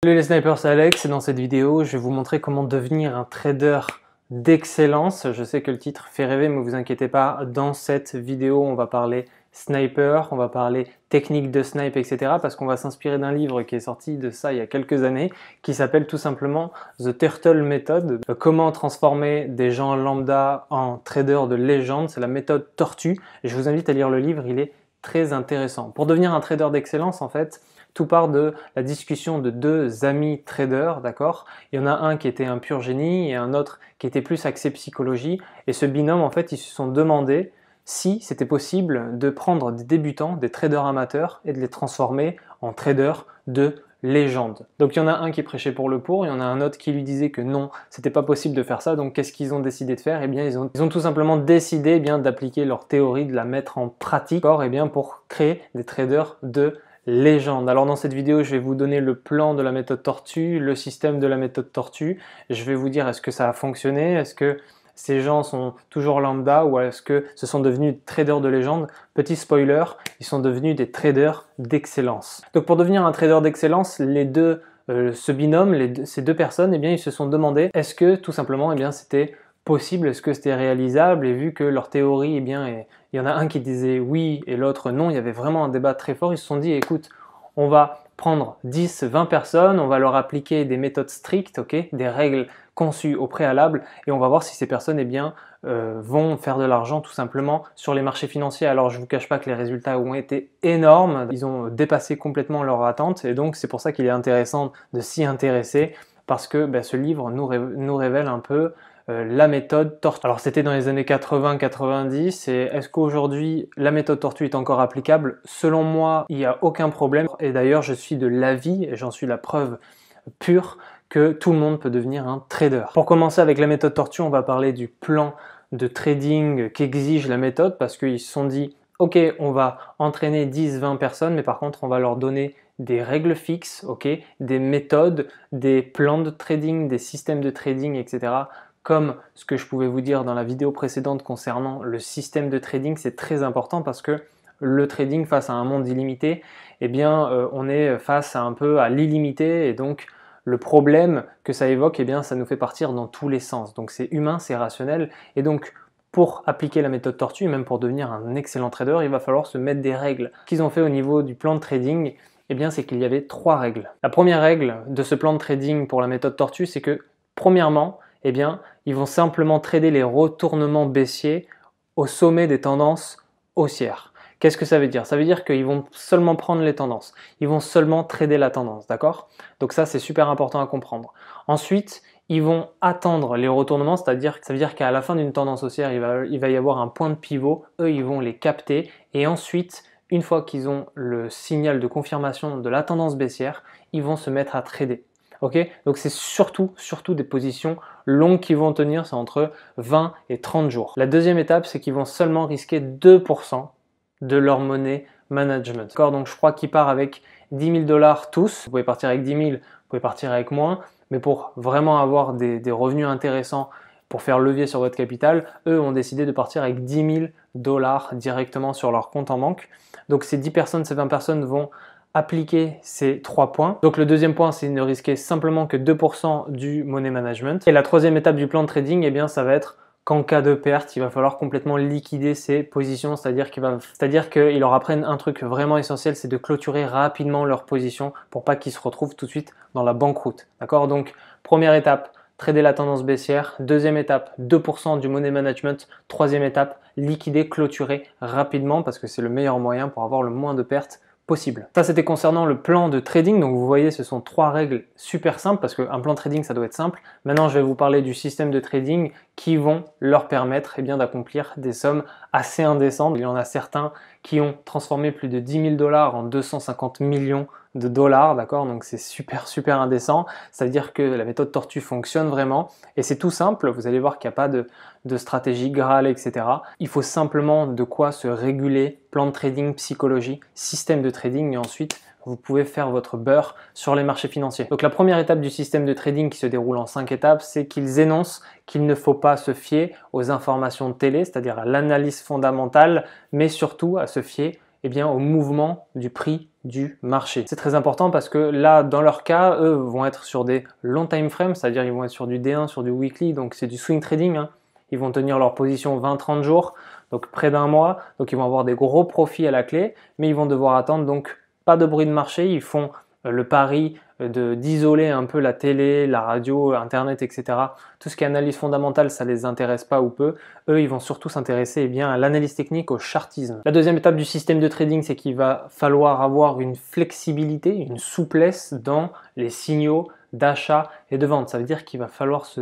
Salut les snipers, c'est Alex et dans cette vidéo, je vais vous montrer comment devenir un trader d'excellence. Je sais que le titre fait rêver, mais vous inquiétez pas, dans cette vidéo, on va parler sniper, on va parler technique de snipe, etc. parce qu'on va s'inspirer d'un livre qui est sorti de ça il y a quelques années, qui s'appelle tout simplement The Turtle Method. Comment transformer des gens lambda en traders de légende, c'est la méthode tortue. Et je vous invite à lire le livre, il est très intéressant. Pour devenir un trader d'excellence, en fait, tout part de la discussion de deux amis traders, d'accord? Il y en a un qui était un pur génie et un autre qui était plus axé psychologie. Et ce binôme, en fait, ils se sont demandé si c'était possible de prendre des débutants, des traders amateurs et de les transformer en traders de légende. Donc il y en a un qui prêchait pour le pour, il y en a un autre qui lui disait que non, c'était pas possible de faire ça. Donc qu'est-ce qu'ils ont décidé de faire? Eh bien ils ont tout simplement décidé d'appliquer leur théorie, de la mettre en pratique, pour créer des traders de légende. Alors dans cette vidéo, je vais vous donner le plan de la méthode tortue, le système de la méthode tortue. Je vais vous dire est-ce que ça a fonctionné, est-ce que ces gens sont toujours lambda ou est-ce que ce sont devenus traders de légende. Petit spoiler, ils sont devenus des traders d'excellence. Donc pour devenir un trader d'excellence, ce binôme, ces deux personnes, eh bien, ils se sont demandé est-ce que tout simplement c'était possible, est-ce que c'était réalisable, et vu que leur théorie, il y en a un qui disait oui et l'autre non, il y avait vraiment un débat très fort, ils se sont dit écoute, on va prendre 10, 20 personnes, on va leur appliquer des méthodes strictes, des règles conçues au préalable, et on va voir si ces personnes vont faire de l'argent tout simplement sur les marchés financiers. Alors je ne vous cache pas que les résultats ont été énormes, ils ont dépassé complètement leurs attentes, et donc c'est pour ça qu'il est intéressant de s'y intéresser, parce que ce livre nous révèle un peu la méthode tortue. Alors c'était dans les années 80-90 et est-ce qu'aujourd'hui la méthode tortue est encore applicable? Selon moi, il n'y a aucun problème et d'ailleurs je suis de l'avis et j'en suis la preuve pure que tout le monde peut devenir un trader. Pour commencer avec la méthode tortue, on va parler du plan de trading qu'exige la méthode parce qu'ils se sont dit ok, on va entraîner 10-20 personnes mais par contre on va leur donner des règles fixes, des méthodes, des plans de trading, des systèmes de trading, etc. Comme ce que je pouvais vous dire dans la vidéo précédente concernant le système de trading, c'est très important parce que le trading face à un monde illimité, on est face à l'illimité et donc le problème que ça évoque, ça nous fait partir dans tous les sens. Donc c'est humain, c'est rationnel et donc pour appliquer la méthode tortue, même pour devenir un excellent trader, il va falloir se mettre des règles. Ce qu'ils ont fait au niveau du plan de trading, c'est qu'il y avait 3 règles. La première règle de ce plan de trading pour la méthode tortue, c'est que premièrement, ils vont simplement trader les retournements baissiers au sommet des tendances haussières. Qu'est-ce que ça veut dire? Ça veut dire qu'ils vont seulement prendre les tendances. Ils vont seulement trader la tendance, d'accord? Donc ça, c'est super important à comprendre. Ensuite, ils vont attendre les retournements, ça veut dire qu'à la fin d'une tendance haussière, il va y avoir un point de pivot. Eux, ils vont les capter et ensuite, une fois qu'ils ont le signal de confirmation de la tendance baissière, ils vont se mettre à trader. Donc c'est surtout des positions longues qui vont tenir, c'est entre 20 et 30 jours. La deuxième étape, c'est qu'ils vont seulement risquer 2% de leur money management. Donc je crois qu'ils partent avec 10 000 $ tous. Vous pouvez partir avec 10 000, vous pouvez partir avec moins, mais pour vraiment avoir des revenus intéressants, pour faire levier sur votre capital, eux ont décidé de partir avec 10 000 $ directement sur leur compte en banque. Donc ces 10 personnes, ces 20 personnes vont appliquer ces 3 points. Donc le deuxième point, c'est ne risquer simplement que 2% du money management. Et la troisième étape du plan de trading, ça va être qu'en cas de perte, il va falloir complètement liquider ses positions, c'est-à-dire qu'ils leur apprennent un truc vraiment essentiel, c'est de clôturer rapidement leur position pour pas qu'ils se retrouvent tout de suite dans la banqueroute. D'accord? Donc première étape, trader la tendance baissière. Deuxième étape, 2% du money management. Troisième étape, liquider, clôturer rapidement parce que c'est le meilleur moyen pour avoir le moins de pertes possible. Ça, c'était concernant le plan de trading. Donc, vous voyez, ce sont 3 règles super simples parce qu'un plan de trading, ça doit être simple. Maintenant, je vais vous parler du système de trading qui vont leur permettre d'accomplir des sommes assez indécentes. Il y en a certains qui ont transformé plus de 10 000 $ en 250 millions de dollars, d'accord? Donc c'est super indécent. Ça veut dire que la méthode tortue fonctionne vraiment et c'est tout simple. Vous allez voir qu'il n'y a pas de stratégie Graal, etc. Il faut simplement de quoi se réguler, plan de trading, psychologie, système de trading et ensuite vous pouvez faire votre beurre sur les marchés financiers. Donc la première étape du système de trading qui se déroule en 5 étapes, c'est qu'ils énoncent qu'il ne faut pas se fier aux informations de télé, c'est-à-dire à l'analyse fondamentale, mais surtout à se fier eh bien, au mouvement du prix du marché. C'est très important parce que là, dans leur cas, eux vont être sur des long time frames, c'est-à-dire ils vont être sur du D1, sur du weekly, donc c'est du swing trading, hein. Ils vont tenir leur position 20-30 jours, donc près d'un mois, donc ils vont avoir des gros profits à la clé, mais ils vont devoir attendre, donc pas de bruit de marché, ils font le pari d'isoler un peu la télé, la radio, internet, etc. Tout ce qui est analyse fondamentale, ça les intéresse pas ou peu. Eux, ils vont surtout s'intéresser à l'analyse technique, au chartisme. La deuxième étape du système de trading, c'est qu'il va falloir avoir une flexibilité, une souplesse dans les signaux d'achat et de vente. Ça veut dire qu'il va falloir se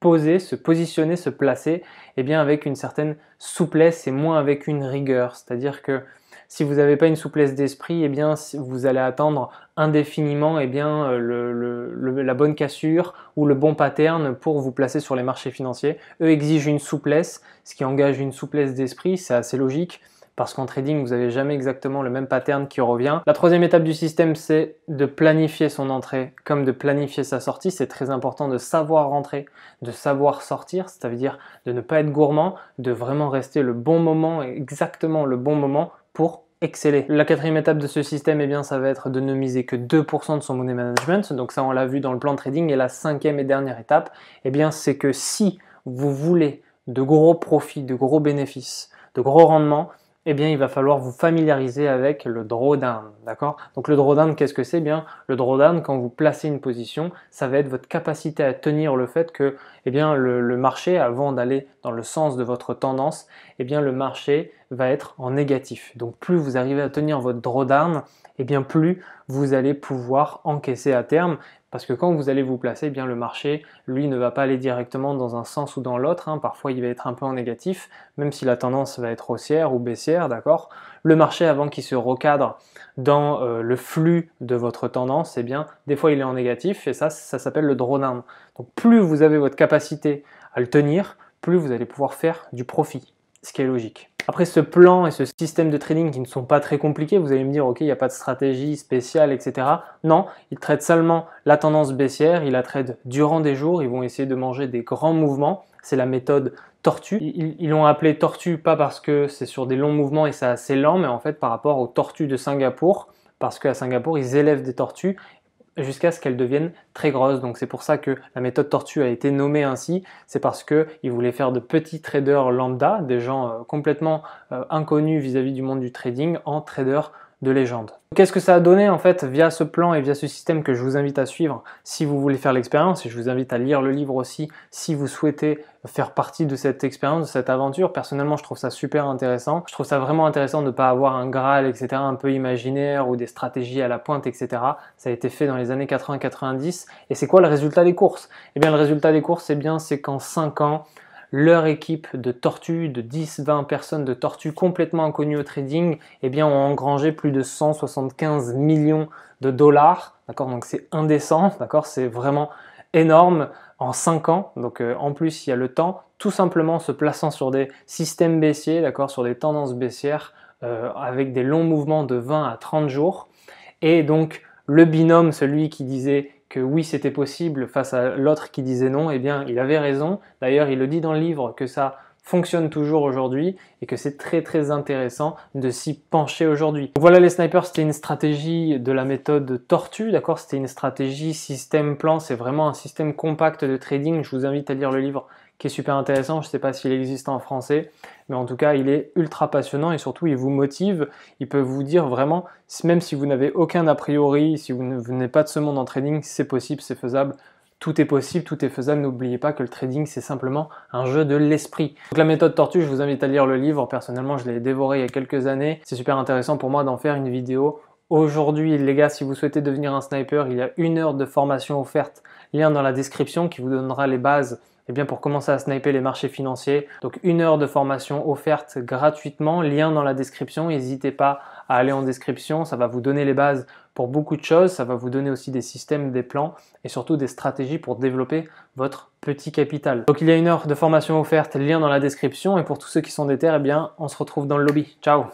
poser, se positionner, se placer avec une certaine souplesse et moins avec une rigueur. C'est-à-dire que si vous n'avez pas une souplesse d'esprit, vous allez attendre indéfiniment la bonne cassure ou le bon pattern pour vous placer sur les marchés financiers. Eux exigent une souplesse, ce qui engage une souplesse d'esprit, c'est assez logique parce qu'en trading, vous n'avez jamais exactement le même pattern qui revient. La troisième étape du système, c'est de planifier son entrée comme de planifier sa sortie. C'est très important de savoir rentrer, de savoir sortir, ça veut dire de ne pas être gourmand, de vraiment rester le bon moment, exactement le bon moment pour exceller. La quatrième étape de ce système, ça va être de ne miser que 2% de son money management. Donc ça, on l'a vu dans le plan de trading. Et la cinquième et dernière étape, c'est que si vous voulez de gros profits, de gros bénéfices, de gros rendements, il va falloir vous familiariser avec le drawdown, d'accord? Donc le drawdown, qu'est-ce que c'est? Le drawdown, quand vous placez une position, ça va être votre capacité à tenir le fait que le marché, avant d'aller dans le sens de votre tendance, le marché va être en négatif. Donc plus vous arrivez à tenir votre drawdown, plus vous allez pouvoir encaisser à terme. Parce que quand vous allez vous placer, le marché, lui, ne va pas aller directement dans un sens ou dans l'autre, hein. Parfois, il va être un peu en négatif, même si la tendance va être haussière ou baissière, d'accord? Le marché, avant qu'il se recadre dans le flux de votre tendance, des fois, il est en négatif et ça s'appelle le drawdown. Donc, plus vous avez votre capacité à le tenir, plus vous allez pouvoir faire du profit, ce qui est logique. Après ce plan et ce système de trading qui ne sont pas très compliqués, vous allez me dire ok, il n'y a pas de stratégie spéciale, etc. Non, ils traitent seulement la tendance baissière, ils la traitent durant des jours, ils vont essayer de manger des grands mouvements. C'est la méthode tortue. Ils l'ont appelé tortue pas parce que c'est sur des longs mouvements et c'est assez lent, mais en fait par rapport aux tortues de Singapour, parce qu'à Singapour, ils élèvent des tortues jusqu'à ce qu'elles deviennent très grosses. Donc c'est pour ça que la méthode tortue a été nommée ainsi. C'est parce qu'ils voulaient faire de petits traders lambda, des gens complètement inconnus vis-à-vis du monde du trading, en traders de légende. Qu'est-ce que ça a donné en fait via ce plan et via ce système que je vous invite à suivre si vous voulez faire l'expérience, et je vous invite à lire le livre aussi si vous souhaitez faire partie de cette expérience, de cette aventure. Personnellement, je trouve ça super intéressant. Je trouve ça vraiment intéressant de ne pas avoir un Graal, etc., un peu imaginaire ou des stratégies à la pointe, etc. Ça a été fait dans les années 80-90. Et c'est quoi le résultat des courses? Le résultat des courses, c'est qu'en 5 ans, leur équipe de tortues, de 10-20 personnes de tortues complètement inconnues au trading, ont engrangé plus de 175 millions de dollars. D'accord, donc c'est indécent, d'accord, c'est vraiment énorme en 5 ans. Donc en plus, il y a le temps, tout simplement en se plaçant sur des systèmes baissiers, d'accord, sur des tendances baissières avec des longs mouvements de 20 à 30 jours. Et donc le binôme, celui qui disait que oui, c'était possible face à l'autre qui disait non, il avait raison. D'ailleurs, il le dit dans le livre que ça fonctionne toujours aujourd'hui et que c'est très très intéressant de s'y pencher aujourd'hui. Voilà les snipers, c'était une stratégie de la méthode tortue, d'accord? C'était une stratégie système plan, c'est vraiment un système compact de trading. Je vous invite à lire le livre qui est super intéressant. Je ne sais pas s'il existe en français, mais en tout cas, il est ultra passionnant et surtout, il vous motive. Il peut vous dire vraiment, même si vous n'avez aucun a priori, si vous ne venez pas de ce monde en trading, c'est possible, c'est faisable. Tout est possible, tout est faisable. N'oubliez pas que le trading, c'est simplement un jeu de l'esprit. Donc la méthode tortue, je vous invite à lire le livre. Personnellement, je l'ai dévoré il y a quelques années. C'est super intéressant pour moi d'en faire une vidéo. Aujourd'hui, les gars, si vous souhaitez devenir un sniper, il y a 1 heure de formation offerte. Lien dans la description qui vous donnera les bases pour commencer à sniper les marchés financiers. Donc 1 heure de formation offerte gratuitement, lien dans la description. N'hésitez pas à aller en description, ça va vous donner les bases pour beaucoup de choses. Ça va vous donner aussi des systèmes, des plans et surtout des stratégies pour développer votre petit capital. Donc il y a 1 heure de formation offerte, lien dans la description. Et pour tous ceux qui sont déter, on se retrouve dans le lobby. Ciao!